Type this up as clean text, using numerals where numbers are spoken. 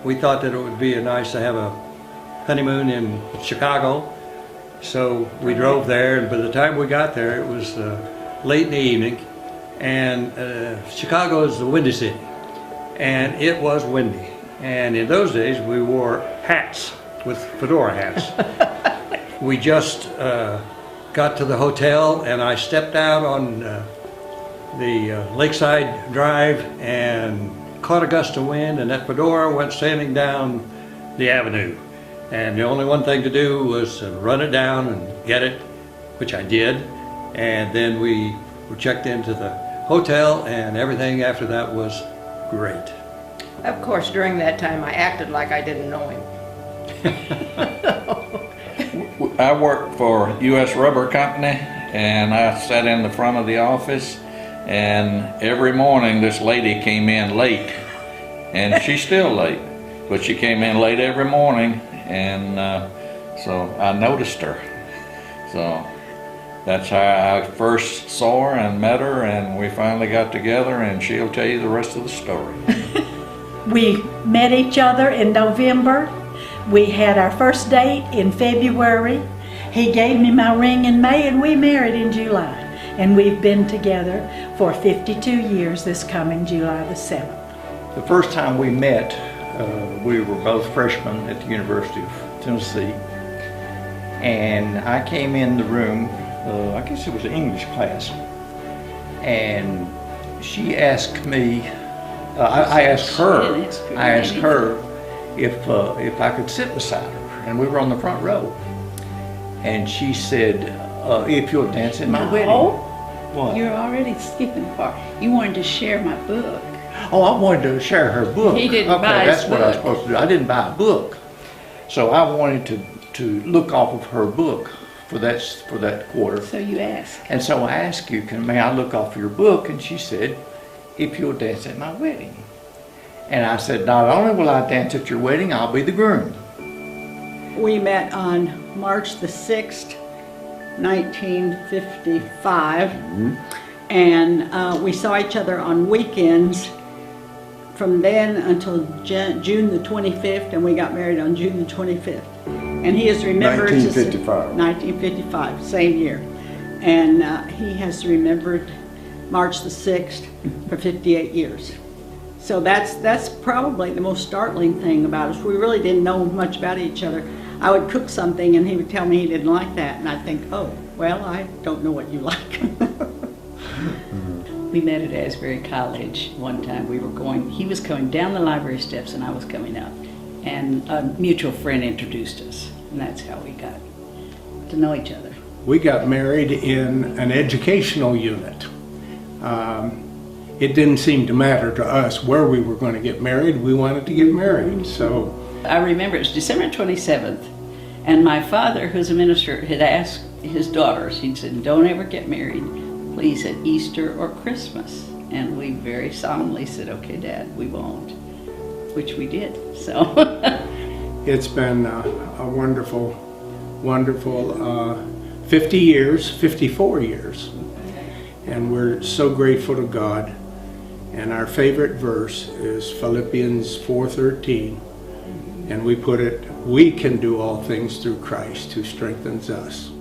we thought that it would be nice to have a honeymoon in Chicago. So we drove there, and by the time we got there, it was late in the evening. And Chicago is a windy city, and it was windy. And in those days, we wore hats with fedora hats. We just got to the hotel, and I stepped out on the Lakeside Drive and caught a gust of wind, and that fedora went sailing down the avenue. And the only one thing to do was run it down and get it, which I did. And then we were checked into the hotel, and everything after that was great. Of course, during that time, I acted like I didn't know him. I worked for U.S. Rubber Company, and I sat in the front of the office, and every morning this lady came in late, and she's still late, but she came in late every morning, and so I noticed her. So that's how I first saw her and met her, and we finally got together, and she'll tell you the rest of the story. We met each other in November. We had our first date in February. He gave me my ring in May, and we married in July. And we've been together for 52 years this coming July the 7th. The first time we met, we were both freshmen at the University of Tennessee. And I came in the room, I guess it was an English class, and she asked me, I asked her if I could sit beside her, and we were on the front row. And she said, if you'll dance at my wedding. What? You're already skipping part. You wanted to share my book. Oh, I wanted to share her book. He didn't buy that's his what I was book. supposed to do. I didn't buy a book. So I wanted to look off of her book for that quarter. So you asked. And so I asked you, may I look off your book? And she said, if you'll dance at my wedding. And I said, not only will I dance at your wedding, I'll be the groom. We met on March the 6th, 1955, and we saw each other on weekends from then until June the 25th, and we got married on June the 25th. And he has remembered 1955. 1955, same year. And he has remembered March the 6th for 58 years. So that's probably the most startling thing about us. We really didn't know much about each other. I would cook something and he would tell me he didn't like that, and I'd think, oh, well, I don't know what you like. We met at Asbury College one time. He was coming down the library steps and I was coming up. And a mutual friend introduced us, and that's how we got to know each other. We got married in an educational unit. It didn't seem to matter to us where we were going to get married. We wanted to get married, so. I remember it was December 27th, and my father, who's a minister, had asked his daughters, he'd said, don't ever get married, please, at Easter or Christmas. And we very solemnly said, okay, Dad, we won't, which we did, so. It's been a wonderful, wonderful 50 years, 54 years. And we're so grateful to God. And our favorite verse is Philippians 4:13. And we put it, we can do all things through Christ who strengthens us.